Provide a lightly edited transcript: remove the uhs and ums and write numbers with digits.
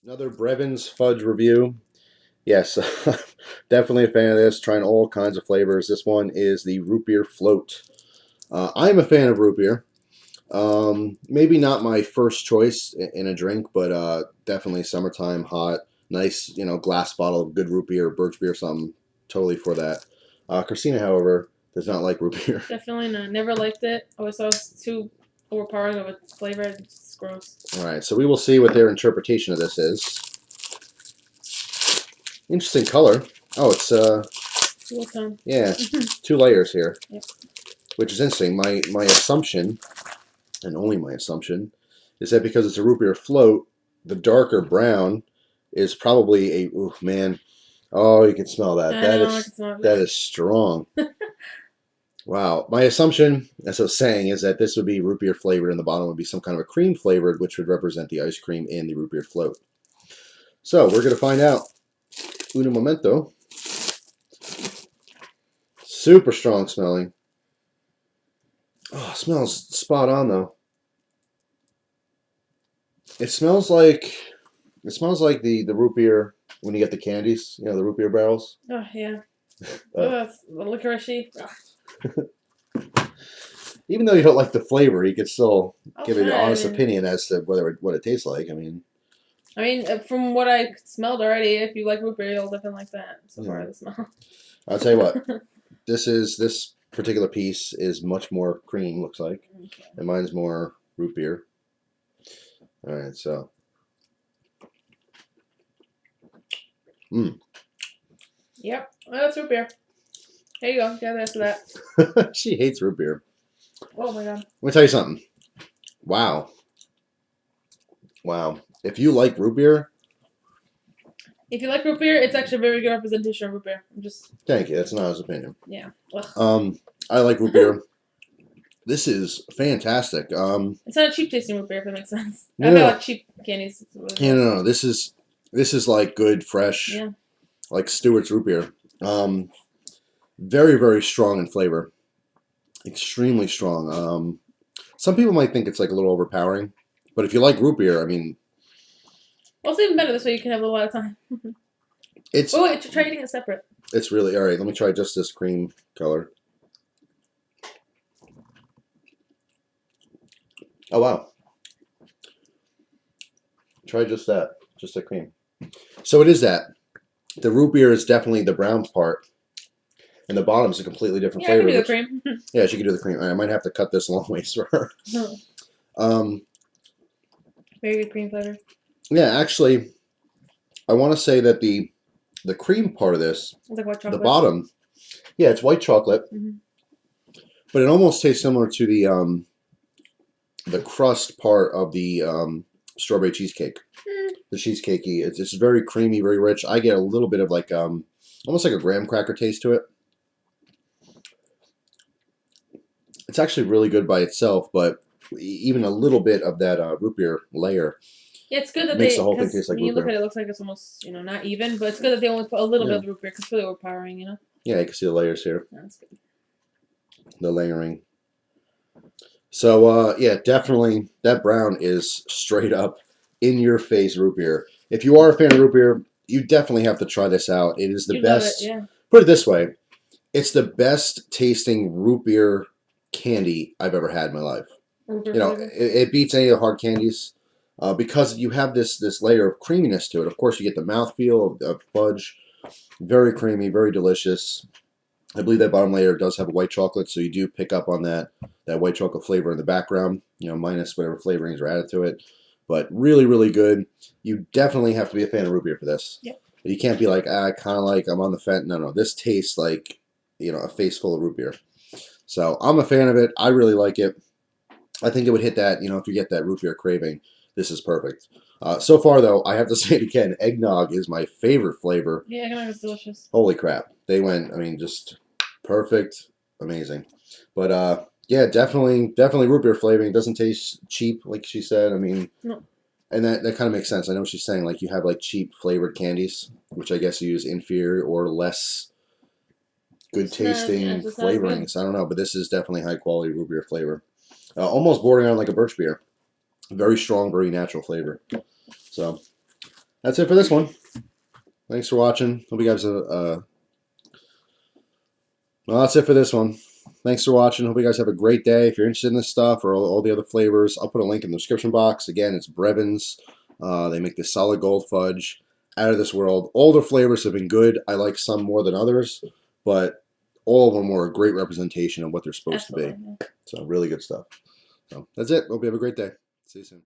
Another Brevin's Fudge review. Yes, definitely a fan of this. Trying all kinds of flavors. This one is the root beer float. I'm a fan of root beer. Maybe not my first choice in a drink, but definitely summertime, hot, nice, glass bottle of good root beer, birch beer, something. Totally for that. Christina, however, does not like root beer. Definitely not. Never liked it. Always thought it was too overpowering of a flavor. It's gross. All right, so we will see what their interpretation of this is. Interesting color. Oh, it's Dual tone. yeah, 2 layers here, Yep. which is interesting. My assumption, and only my assumption, is that because it's a root beer float, the darker brown is probably a man. Oh, you can smell that. That is strong. Wow. My assumption, as I was saying, is that this would be root beer flavored, and the bottom would be some kind of a cream flavored, which would represent the ice cream in the root beer float. So we're gonna find out. Un momento. Super strong smelling. Oh, it smells spot on though. It smells like the root beer when you get the candies, the root beer barrels. Oh yeah. The licorice-y. Even though you don't like the flavor, you could still give an honest opinion as to what it tastes like. I mean, from what I smelled already, if you like root beer, you'll definitely like that. So far, the smell. I'll tell you what. This particular piece is much more cream, looks like, and mine's more root beer. All right, so. Yep, well, that's root beer. Here you go. Get the rest of that. She hates root beer. Oh my god. Let me tell you something. Wow. Wow. If you like root beer. If you like root beer, it's actually a very good representation of root beer. Thank you. That's not his opinion. Yeah. I like root beer. This is fantastic. It's not a cheap tasting root beer, if that makes sense. No, I know like cheap candies. Yeah, no. This is like good, fresh, like Stewart's root beer. Very, very strong in flavor. Extremely strong. Some people might think it's like a little overpowering, but if you like root beer, I mean, well, it's even better this way. You can have a lot of time. Wait, try eating it separate. It's really all right. Let me try just this cream color. Oh wow! Try just that, just the cream. So it is that. The root beer is definitely the brown part, and the bottom is a completely different flavor. I can do the cream. Yeah, she can do the cream. I might have to cut this a long ways for her. Very good cream flavor. Yeah, actually, I want to say that the cream part of this, like white chocolate. The bottom, yeah, it's white chocolate, but it almost tastes similar to the crust part of the strawberry cheesecake. The cheesecakey. It's very creamy, very rich. I get a little bit of like almost like a graham cracker taste to it. It's actually really good by itself, but even a little bit of that root beer layer. Yeah, it's good that makes the whole thing taste like when you root look beer. at it, it looks like it's almost not even, but it's good that they only put a little bit of root beer because it's really overpowering, Yeah, you can see the layers here. That's good. The layering. So yeah, definitely that brown is straight up in your face root beer. If you are a fan of root beer, you definitely have to try this out. It is the best. Love it, yeah. Put it this way, it's the best tasting root beer candy I've ever had in my life. It beats any of the hard candies because you have this layer of creaminess to it. Of course, you get the mouthfeel of fudge, very creamy, very delicious. I believe that bottom layer does have a white chocolate, so you do pick up on that white chocolate flavor in the background, minus whatever flavorings are added to it. But really, really good. You definitely have to be a fan of root beer for this. Yep. You can't be like, I kind of like, I'm on the fence. No, this tastes like, a face full of root beer. So I'm a fan of it. I really like it. I think it would hit that, if you get that root beer craving, this is perfect. So far, though, I have to say it again, eggnog is my favorite flavor. Yeah, eggnog is delicious. Holy crap. They went, just perfect, amazing. But yeah, definitely root beer flavoring. It doesn't taste cheap, like she said. No. And that kind of makes sense. I know what she's saying. Like, you have, like, cheap flavored candies, which I guess use inferior or less good-tasting flavorings. I don't know, but this is definitely high-quality root beer flavor. Almost bordering on like a birch beer. Very strong, very natural flavor. So, that's it for this one. Thanks for watching. Hope you guys well, that's it for this one. Thanks for watching. Hope you guys have a great day. If you're interested in this stuff or all the other flavors, I'll put a link in the description box. Again, it's Brevin's. They make this solid gold fudge. Out of this world. Older flavors have been good. I like some more than others, but all of them were a great representation of what they're supposed to be. So really good stuff. So that's it. Hope you have a great day. See you soon.